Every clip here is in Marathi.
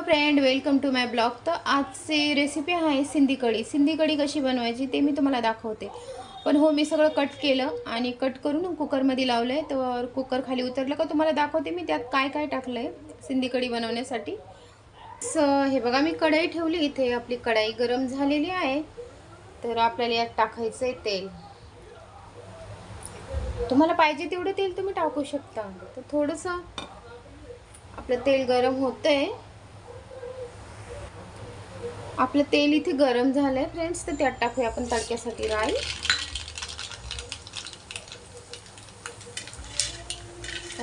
Friend, welcome to my blog. तर आजची रेसिपी आहे सिंधी कढी। सिंधी कढी कशी बनवायची ते मी तुम्हाला दाखवते। पण हो, मी सगळं कट केलं आणि कट करून कुकरमध्ये लावलं आहे। तर कुकर खाली उतरलं का तुम्हाला दाखवते मी त्यात काय काय टाकलं आहे सिंधी कढी बनवण्यासाठी। हे बघा, मी कढई ठेवली इथे। आपली कढई गरम झालेली आहे। तर आपल्याला यात टाकायचं आहे तेल। तुम्हाला पाहिजे तेवढं तेल तुम्ही टाकू शकता। तर थोडंसं आपलं तेल गरम होतंय। आपलं तेल इथे गरम झालंय फ्रेंड्स। तर त्यात टाकूया आपण तडक्यासाठी राई।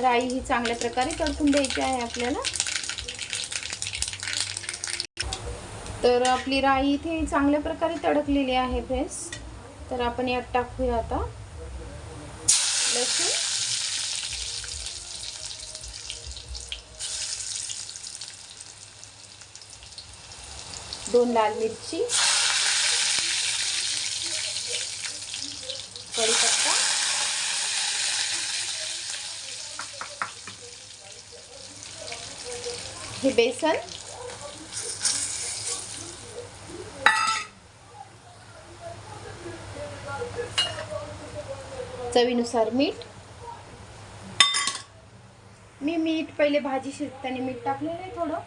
राई ही चांगल्या प्रकारे तडकून द्यायची आहे आपल्याला। तर आपली राई इथे चांगल्या प्रकारे तडकलेली आहे फ्रेंड्स। तर आपण यात टाकूया आता लसूण, दोन लाल मिरची, कढीपत्ता, हे बेसन, चवीनुसार मीठ। मी मीठ पहिले भाजी शिजताना मीठ टाकलेलं आहे थोडं,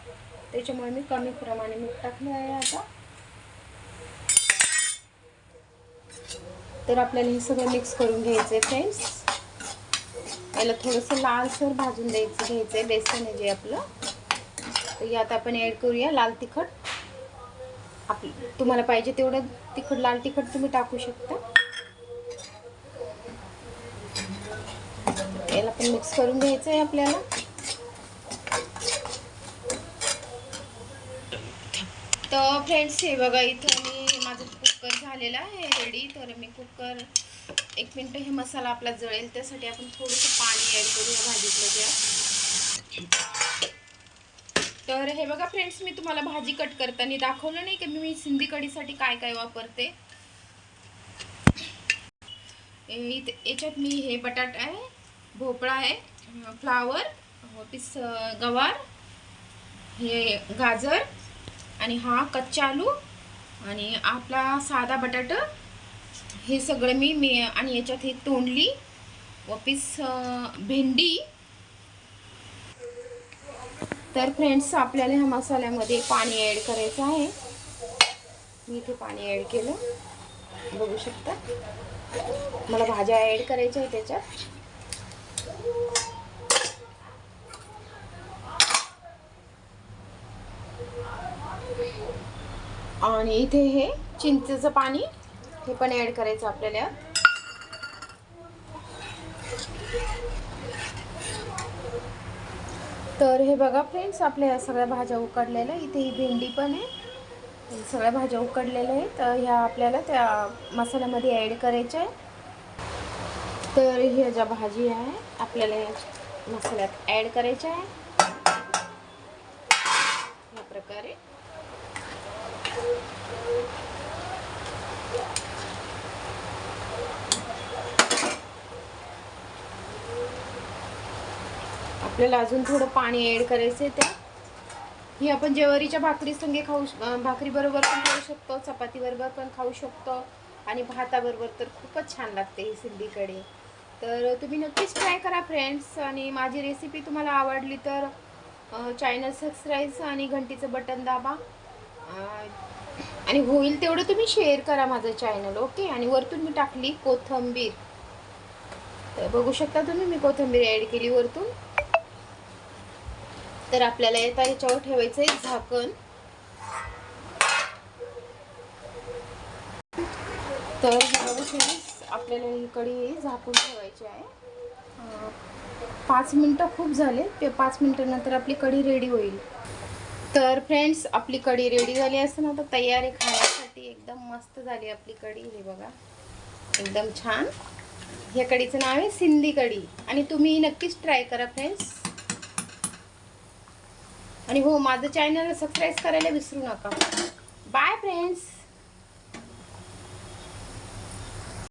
त्याच्यामुळे मी कमी प्रमाणे मीठ टाकलं आहे आता। तर आपल्याला हे सगळं मिक्स करून घ्यायचं आहे फ्रेंड्स। याला थोडंसं लालसर भाजून घ्यायचं आहे बेसन आहे जे आपलं। तर यात आपण ॲड करूया लाल तिखट। तुम्हाला पाहिजे तेवढं तिखट, लाल तिखट तुम्ही टाकू शकता। याला पण मिक्स करून घ्यायचं आहे आपल्याला। तर फ्रेंड्स, हे बघा, इथं मी माझं कुकर झालेलं आहे रेडी। तर मी कुकर 1 मिनिट हे मसाला आपला जळेल त्यासाठी आपण थोडंसं पाणी ॲड करूया भाजीतलं त्या। तर हे बघा फ्रेंड्स, मी तुम्हाला भाजी कट करताना दाखवलं नाही की मी सिंधी कढीसाठी काय काय वापरते। याच्यात मी हे बटाटा आहे, भोपळा आहे, फ्लावर, गवार, हे गाजर, आणि हा कच्चा आलू, आणि आपला साधा बटाटा, हे सगळं मी आणि याच्यात हे तोंडली भेंडी। तर फ्रेंड्स, आपल्याला ह्या मसाल्यामध्ये पाणी ॲड करायचं आहे। मी इथे पाणी ॲड केलं, बघू शकता। मला भाज्या ॲड करायच्या आहे त्याच्यात। आणि इथे हे चिंचेचं पाणी हे पण ॲड करायचं आपल्याला। तर हे बघा फ्रेंड्स, आपल्या ह्या सगळ्या भाज्या उकडलेल्या, इथे ही भेंडी पण आहे, सगळ्या भाज्या उकडलेल्या आहेत। तर ह्या आपल्याला त्या मसाल्यामध्ये ॲड करायच्या आहे। तर ह्या ज्या भाजी आहे आपल्याला या मसाल्यात ॲड करायच्या आहे या प्रकारे। आपल्याला अजून थोडं पाणी ॲड करायचं आहे त्या। ही आपण ज्वारीच्या भाकरी संगे भाकरी बरोबर पण खाऊ शकतो, चपाती बरोबर पण खाऊ शकतो, आणि भाताबरोबर तर खूपच छान लागते ही सिंधी कढी। तर तुम्ही नक्कीच ट्राय करा फ्रेंड्स। आणि माझी रेसिपी तुम्हाला आवडली तर चॅनल सबस्क्राईब आणि घंटीचं बटन दाबा, आणि होईल तेवढं तुम्ही शेअर करा माझं चॅनल, ओके। आणि वरतून मी टाकली कोथिंबीर, तर बघू शकता तुम्ही, मी कोथिंबीर ॲड केली वरतून। तर आपल्याला याच्यावर ठेवायचं आहे झाकण। तर आपल्याला ही कढी झाकून ठेवायची आहे। 5 मिनटं खूप झाले, ते 5 मिनटानंतर आपली कढी रेडी होईल। तर फ्रेंड्स, आपली कढी रेडी झाली असं ना, तर तयार आहे खाण्यासाठी। एकदम मस्त झाली आपली कढी, हे बघा, एकदम छान। ह्या कढीचं नाव आहे सिंधी कढी, आणि तुम्ही नक्कीच ट्राय करा फ्रेंड्स। आणि हो, माझं चॅनल सबस्क्राईब करायला विसरू नका। Bye friends.